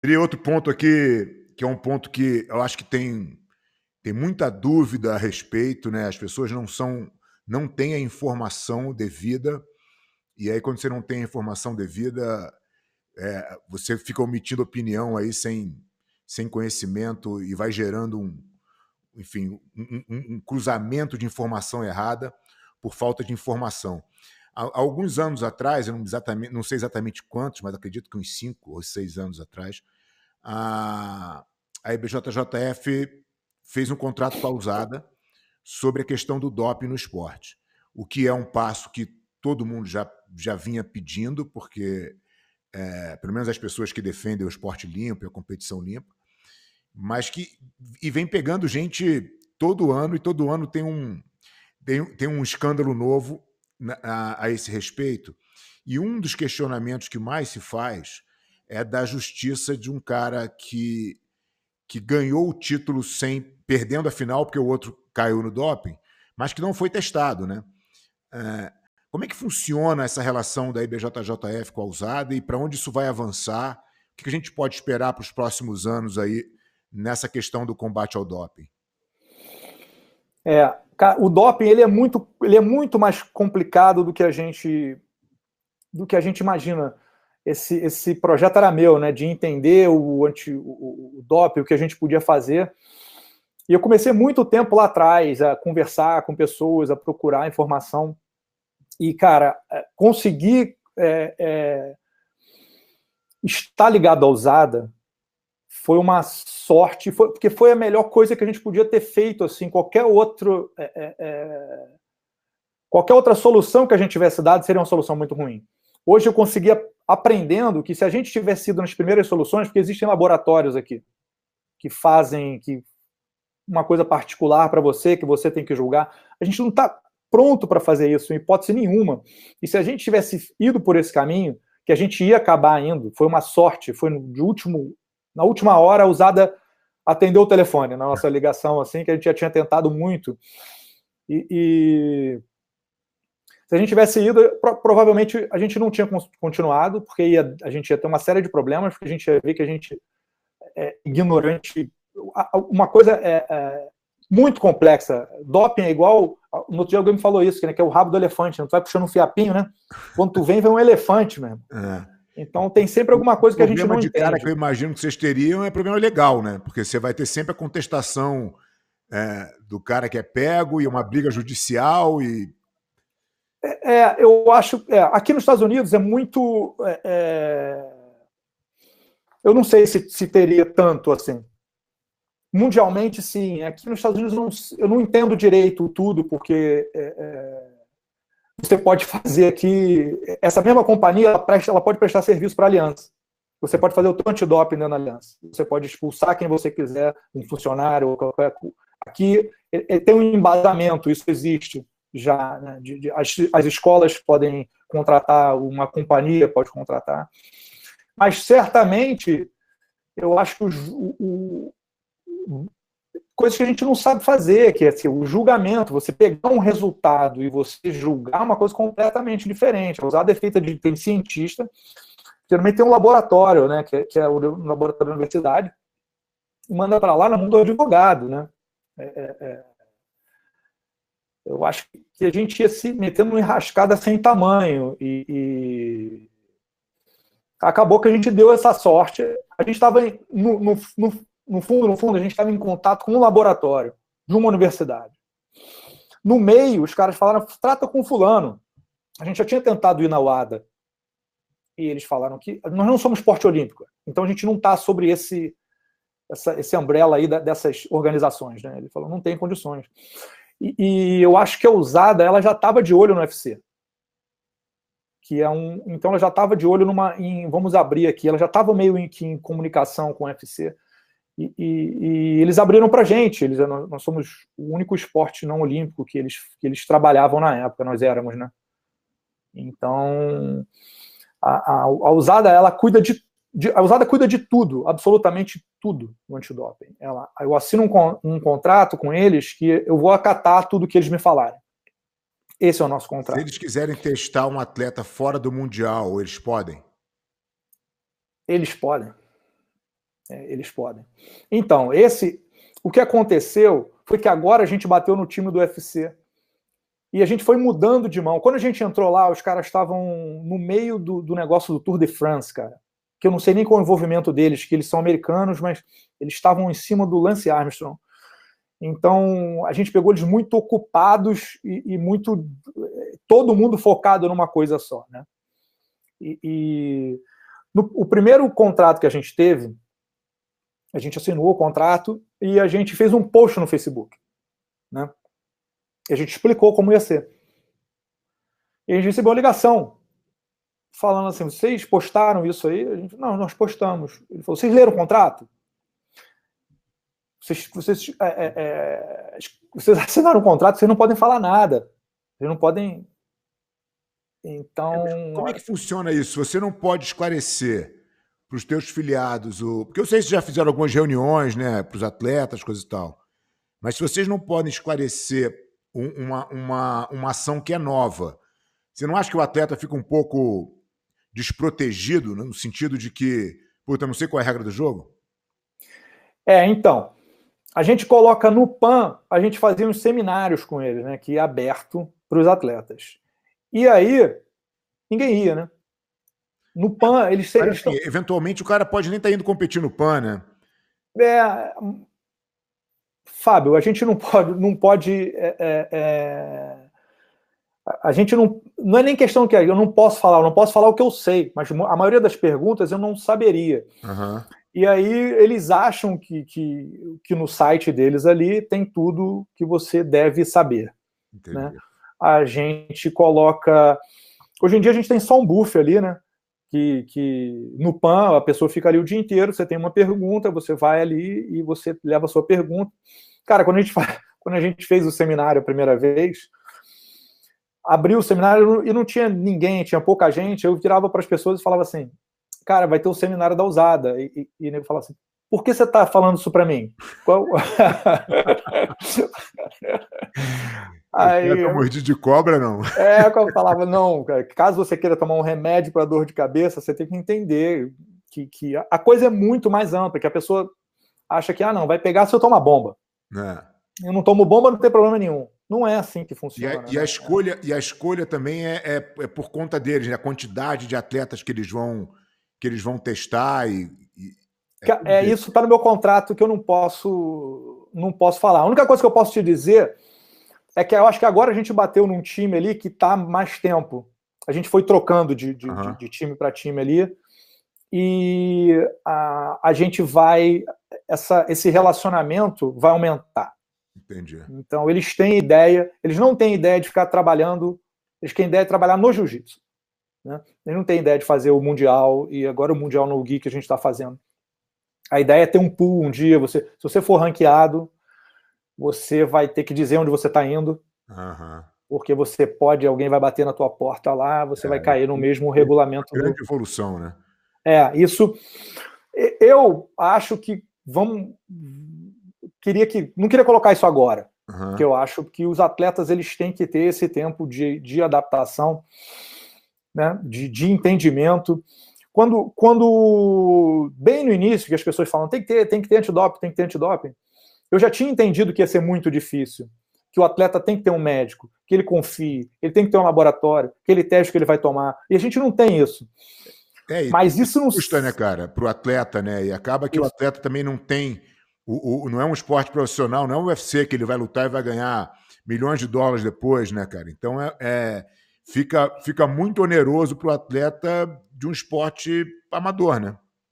Teria outro ponto aqui, que é um ponto que eu acho que tem muita dúvida a respeito, né? As pessoas não têm a informação devida, e aí quando você não tem a informação devida, você fica omitindo opinião aí sem conhecimento e vai gerando enfim, um cruzamento de informação errada por falta de informação. Há alguns anos atrás, eu não sei exatamente quantos, mas acredito que uns 5 ou 6 anos atrás, a, a IBJJF fez um contrato com a USADA sobre a questão do doping no esporte, o que é um passo que todo mundo já vinha pedindo, porque pelo menos as pessoas que defendem o esporte limpo e a competição limpa, mas que e vem pegando gente todo ano, e todo ano tem um escândalo novo a esse respeito. E um dos questionamentos que mais se faz é da justiça de um cara que ganhou o título sem perdendo a final, porque o outro caiu no doping, mas que não foi testado, né? Como é que funciona essa relação da IBJJF com a USADA e para onde isso vai avançar? O que a gente pode esperar para os próximos anos aí nessa questão do combate ao doping? O doping ele é muito mais complicado do que a gente imagina. Esse projeto era meu, né, de entender o doping, o que a gente podia fazer. E eu comecei muito tempo lá atrás a conversar com pessoas, a procurar informação. E, cara, conseguir estar ligado à USADA foi uma sorte, porque foi a melhor coisa que a gente podia ter feito. Assim, qualquer outra solução que a gente tivesse dado seria uma solução muito ruim. Hoje eu conseguia aprendendo que se a gente tivesse ido nas primeiras soluções, porque existem laboratórios aqui que fazem uma coisa particular para você, que você tem que julgar, a gente não está pronto para fazer isso, em hipótese nenhuma. E se a gente tivesse ido por esse caminho, que a gente ia acabar indo, foi uma sorte, foi na última hora a USADA atendeu o telefone na nossa ligação, assim, que a gente já tinha tentado muito. E se a gente tivesse ido, provavelmente a gente não tinha continuado, porque a gente ia ter uma série de problemas, porque a gente ia ver que a gente é ignorante. Uma coisa muito complexa. Doping é igual. No outro dia alguém me falou isso, né, que é o rabo do elefante. Né? Tu vai puxando um fiapinho, né? Quando tu vem um elefante mesmo. Então tem sempre alguma coisa que a gente não entende. O problema de cara que eu imagino que vocês teriam é problema legal, né? Porque você vai ter sempre a contestação do cara que é pego e uma briga judicial e... Eu acho... aqui nos Estados Unidos é muito... eu não sei se teria tanto assim. Mundialmente, sim. Aqui nos Estados Unidos eu não entendo direito tudo, porque você pode fazer aqui... Essa mesma companhia, ela pode prestar serviço para a aliança. Você pode fazer o teu antidoping dentro da aliança. Você pode expulsar quem você quiser, um funcionário ou qualquer... Aqui tem um embasamento, isso existe já. Né? As escolas podem contratar, uma companhia pode contratar. Mas, certamente, eu acho que coisas que a gente não sabe fazer, que é assim, o julgamento, você pegar um resultado e você julgar uma coisa completamente diferente. A USADA é feita tem cientista, geralmente tem um laboratório, né, que é o laboratório da universidade, e manda para lá na mão do advogado, né? Eu acho que a gente ia se metendo numa enrascada sem tamanho e acabou que a gente deu essa sorte. A gente estava no fundo, a gente estava em contato com um laboratório de uma universidade. No meio, os caras falaram, trata com fulano. A gente já tinha tentado ir na UADA. E eles falaram que nós não somos esporte olímpico. Então a gente não está sobre esse umbrella aí dessas organizações. Né? Ele falou, não tem condições. E eu acho que a USADA ela já estava de olho no UFC. Então ela já estava de olho vamos abrir aqui, ela já estava meio em comunicação com o UFC. E eles abriram para a gente. Nós somos o único esporte não olímpico que eles trabalhavam na época, nós éramos, né? Então, a USADA, ela a USADA cuida de tudo, absolutamente tudo no antidoping. Eu assino um contrato com eles que eu vou acatar tudo que eles me falarem. Esse é o nosso contrato. Se eles quiserem testar um atleta fora do Mundial, eles podem? Eles podem. Eles podem. Então, o que aconteceu foi que agora a gente bateu no time do UFC e a gente foi mudando de mão. Quando a gente entrou lá, os caras estavam no meio do negócio do Tour de France, cara, que eu não sei nem qual é o envolvimento deles, que eles são americanos, mas eles estavam em cima do Lance Armstrong. Então, a gente pegou eles muito ocupados e muito... todo mundo focado numa coisa só, né? O primeiro contrato que a gente teve, a gente assinou o contrato e a gente fez um post no Facebook, né? E a gente explicou como ia ser. E a gente recebeu uma ligação falando assim, vocês postaram isso aí? A gente, não, nós postamos. Ele falou, vocês leram o contrato? Vocês assinaram o contrato, vocês não podem falar nada. Vocês não podem... Então... Como é que funciona isso? Você não pode esclarecer para os teus filiados, porque eu sei que vocês já fizeram algumas reuniões, né, para os atletas, coisa e tal, mas se vocês não podem esclarecer uma ação que é nova, você não acha que o atleta fica um pouco desprotegido, né, no sentido de que, puta, não sei qual é a regra do jogo? Então, a gente coloca no PAN, a gente fazia uns seminários com eles, né, que é aberto para os atletas. E aí, ninguém ia, né? No PAN, eles assim, eventualmente o cara pode nem estar indo competir no PAN, né? Fábio, a gente não pode a gente não é nem questão que eu não posso falar o que eu sei, mas a maioria das perguntas eu não saberia. Uhum. E aí eles acham que no site deles ali tem tudo que você deve saber. Né? A gente coloca... Hoje em dia a gente tem só um buff ali, né? Que no PAN a pessoa fica ali o dia inteiro, você tem uma pergunta, você vai ali e você leva a sua pergunta. Cara, quando a gente fez o seminário a primeira vez, abriu o seminário e não tinha ninguém, tinha pouca gente, eu virava para as pessoas e falava assim, cara, vai ter o seminário da usada. E ele falava assim, por que você está falando isso para mim? Aí, tá mordido de cobra, não? Eu falava, não, caso você queira tomar um remédio para dor de cabeça, você tem que entender que a coisa é muito mais ampla, que a pessoa acha que, não, vai pegar se eu tomar bomba. Eu não tomo bomba, não tem problema nenhum. Não é assim que funciona. E a escolha também é por conta deles, né? A quantidade de atletas que eles vão testar isso está no meu contrato que eu não posso falar. A única coisa que eu posso te dizer é que eu acho que agora a gente bateu num time ali que está mais tempo. A gente foi trocando de time para time ali e a gente vai... esse relacionamento vai aumentar. Entendi. Então, eles têm ideia, eles não têm ideia de ficar trabalhando, eles têm ideia de trabalhar no jiu-jitsu. Né? Eles não têm ideia de fazer o Mundial, e agora o Mundial no Gi que a gente está fazendo. A ideia é ter um pool um dia, se você for ranqueado, você vai ter que dizer onde você está indo, porque alguém vai bater na tua porta lá, você vai cair no mesmo regulamento. Grande evolução, né? Isso. Eu acho que não queria colocar isso agora, porque eu acho que os atletas eles têm que ter esse tempo de adaptação, né, de entendimento. Quando bem no início que as pessoas falam tem que ter antidoping, eu já tinha entendido que ia ser muito difícil, que o atleta tem que ter um médico, que ele confie, ele tem que ter um laboratório, que ele teste o que ele vai tomar, e a gente não tem isso. Mas isso não custa, né, cara, para o atleta, né? E acaba que o atleta também não tem, não é um esporte profissional, não é um UFC que ele vai lutar e vai ganhar milhões de dólares depois, né, cara? Então fica muito oneroso para o atleta de um esporte amador, né?